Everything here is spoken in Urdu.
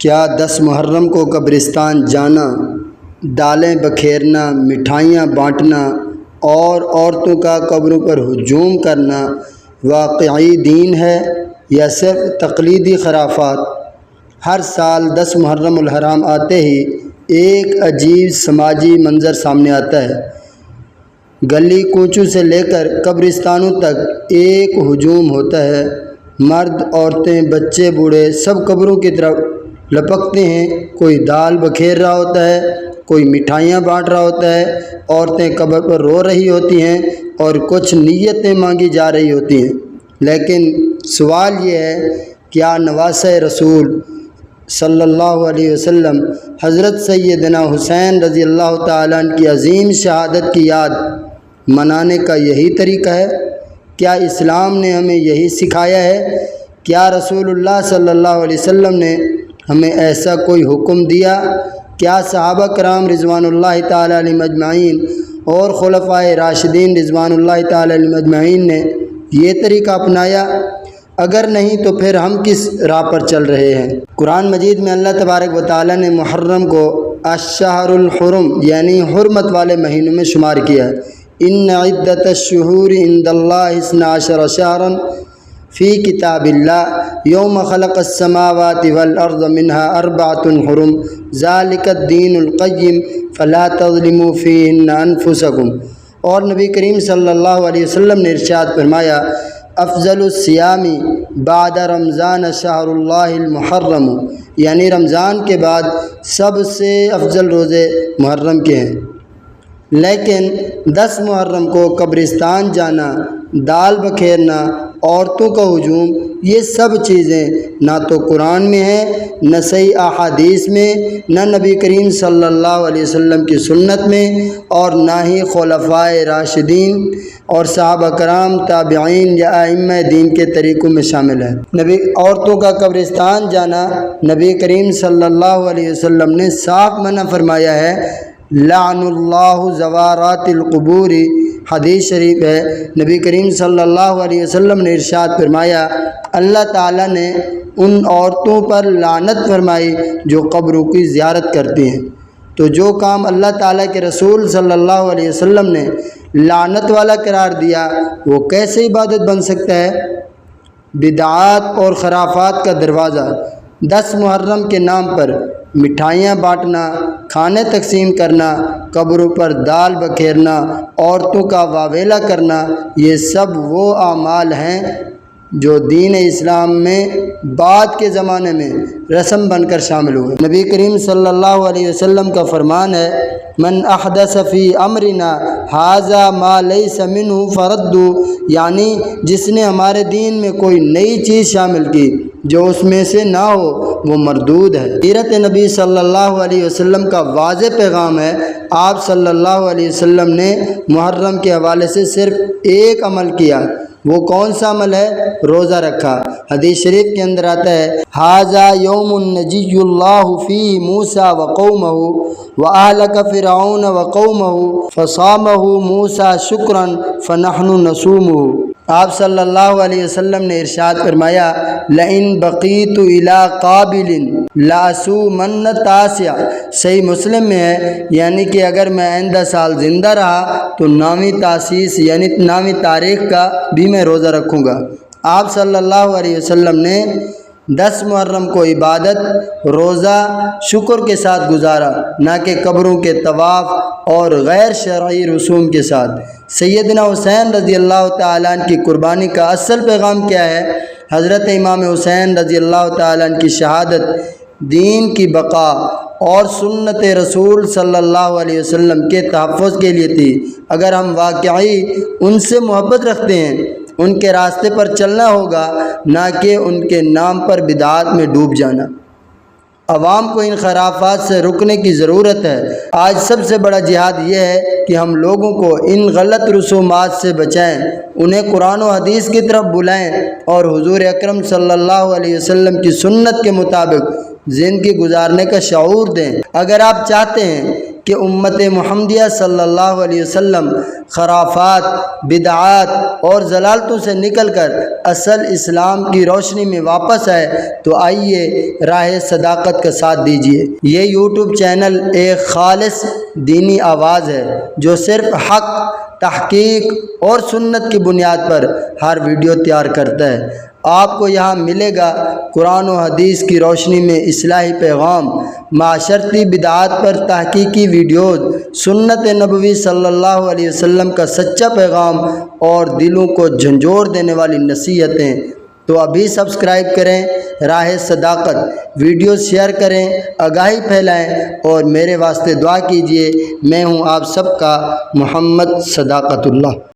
کیا 10 محرم کو قبرستان جانا، ڈالیں بکھیرنا، مٹھائیاں بانٹنا اور عورتوں کا قبروں پر ہجوم کرنا واقعی دین ہے یا صرف تقلیدی خرافات؟ ہر سال 10 محرم الحرام آتے ہی ایک عجیب سماجی منظر سامنے آتا ہے۔ گلی کوچوں سے لے کر قبرستانوں تک ایک ہجوم ہوتا ہے۔ مرد، عورتیں، بچے، بوڑھے سب قبروں کی طرف لپکتے ہیں۔ کوئی دال بکھیر رہا ہوتا ہے، کوئی مٹھائیاں بانٹ رہا ہوتا ہے، عورتیں قبر پر رو رہی ہوتی ہیں اور کچھ نیتیں مانگی جا رہی ہوتی ہیں۔ لیکن سوال یہ ہے، کیا نواسۂ رسول صلی اللہ علیہ وسلم حضرت سیدنا حسین رضی اللہ تعالیٰ عنہ کی عظیم شہادت کی یاد منانے کا یہی طریقہ ہے؟ کیا اسلام نے ہمیں یہی سکھایا ہے؟ کیا رسول اللہ صلی اللہ علیہ وسلم نے ہمیں ایسا کوئی حکم دیا؟ کیا صحابہ کرام رضوان اللہ تعالیٰ علیہم اجمعین اور خلفائے راشدین رضوان اللہ تعالیٰ علیہم اجمعین نے یہ طریقہ اپنایا؟ اگر نہیں تو پھر ہم کس راہ پر چل رہے ہیں؟ قرآن مجید میں اللہ تبارک و تعالیٰ نے محرم کو الشہر الحرم یعنی حرمت والے مہینوں میں شمار کیا ہے۔ ان عدت الشہور عند اللہ 12 شہرا فی کتاب اللہ یوم خلق السماوات والارض منها 4 حرم ذالک الدین القیم فلا تظلموا فیہن انفسکم۔ اور نبی کریم صلی اللہ علیہ وسلم نے ارشاد فرمایا، افضل الصیام بعد رمضان شہر اللہ المحرم، یعنی رمضان کے بعد سب سے افضل روزے محرم کے ہیں۔ لیکن 10 محرم کو قبرستان جانا، دال بکھیرنا، عورتوں کا ہجوم، یہ سب چیزیں نہ تو قرآن میں ہیں، نہ صحیح احادیث میں، نہ نبی کریم صلی اللہ علیہ وسلم کی سنت میں، اور نہ ہی خلفائے راشدین اور صحابہ کرام، تابعین یا ائمہ دین کے طریقوں میں شامل ہے۔ عورتوں کا قبرستان جانا نبی کریم صلی اللہ علیہ وسلم نے صاف منع فرمایا ہے۔ لعن اللہ زوارات القبور، حدیث شریف ہے، نبی کریم صلی اللہ علیہ وسلم نے ارشاد فرمایا، اللہ تعالیٰ نے ان عورتوں پر لعنت فرمائی جو قبروں کی زیارت کرتی ہیں۔ تو جو کام اللہ تعالیٰ کے رسول صلی اللہ علیہ وسلم نے لعنت والا قرار دیا، وہ کیسے عبادت بن سکتا ہے؟ بدعات اور خرافات کا دروازہ 10 محرم کے نام پر مٹھائیاں بانٹنا، کھانے تقسیم کرنا، قبروں پر دال بکھیرنا، عورتوں کا واویلا کرنا، یہ سب وہ اعمال ہیں جو دین اسلام میں بعد کے زمانے میں رسم بن کر شامل ہوئے۔ نبی کریم صلی اللہ علیہ وسلم کا فرمان ہے، من احدث فی امرنا ھذا ما لیس منہ فردوا، یعنی جس نے ہمارے دین میں کوئی نئی چیز شامل کی جو اس میں سے نہ ہو وہ مردود ہے۔ سیرت نبی صلی اللہ علیہ وسلم کا واضح پیغام ہے۔ آپ صلی اللہ علیہ وسلم نے محرم کے حوالے سے صرف ایک عمل کیا، وہ کون سا عمل ہے؟ روزہ رکھا۔ حدیث شریف کے اندر آتا ہے، ھذا یوم نجی اللہ فیہ موسیٰ وقومہ واہلک فرعون وقومہ فصامہ موسیٰ شکرا فنحن نصومہ۔ آپ صلی اللہ علیہ وسلم نے ارشاد فرمایا، لئن بقیت الی قابل لأصومن التاسع، صحیح مسلم میں ہے، یعنی کہ اگر میں آئندہ سال زندہ رہا تو 9ویں تاسیس یعنی 9ویں تاریخ کا بھی میں روزہ رکھوں گا۔ آپ صلی اللہ علیہ وسلم نے 10 محرم کو عبادت، روزہ، شکر کے ساتھ گزارا، نہ کہ قبروں کے طواف اور غیر شرعی رسوم کے ساتھ۔ سیدنا حسین رضی اللہ تعالیٰ عنہ کی قربانی کا اصل پیغام کیا ہے؟ حضرت امام حسین رضی اللہ تعالیٰ عنہ کی شہادت دین کی بقا اور سنت رسول صلی اللہ علیہ وسلم کے تحفظ کے لیے تھی۔ اگر ہم واقعی ان سے محبت رکھتے ہیں، ان کے راستے پر چلنا ہوگا، نہ کہ ان کے نام پر بدعات میں ڈوب جانا۔ عوام کو ان خرافات سے رکنے کی ضرورت ہے۔ آج سب سے بڑا جہاد یہ ہے کہ ہم لوگوں کو ان غلط رسومات سے بچائیں، انہیں قرآن و حدیث کی طرف بلائیں اور حضور اکرم صلی اللہ علیہ وسلم کی سنت کے مطابق زندگی گزارنے کا شعور دیں۔ اگر آپ چاہتے ہیں کہ امت محمدیہ صلی اللہ علیہ وسلم خرافات، بدعات اور ضلالتوں سے نکل کر اصل اسلام کی روشنی میں واپس آئے، تو آئیے راہ صداقت کا ساتھ دیجیے۔ یہ یوٹیوب چینل ایک خالص دینی آواز ہے جو صرف حق، تحقیق اور سنت کی بنیاد پر ہر ویڈیو تیار کرتا ہے۔ آپ کو یہاں ملے گا قرآن و حدیث کی روشنی میں اصلاحی پیغام، معاشرتی بدعات پر تحقیقی ویڈیوز، سنت نبوی صلی اللہ علیہ وسلم کا سچا پیغام اور دلوں کو جھنجھوڑ دینے والی نصیحتیں۔ تو ابھی سبسکرائب کریں راہ صداقت، ویڈیو شیئر کریں، آگاہی پھیلائیں اور میرے واسطے دعا کیجیے۔ میں ہوں آپ سب کا محمد صداقت اللہ۔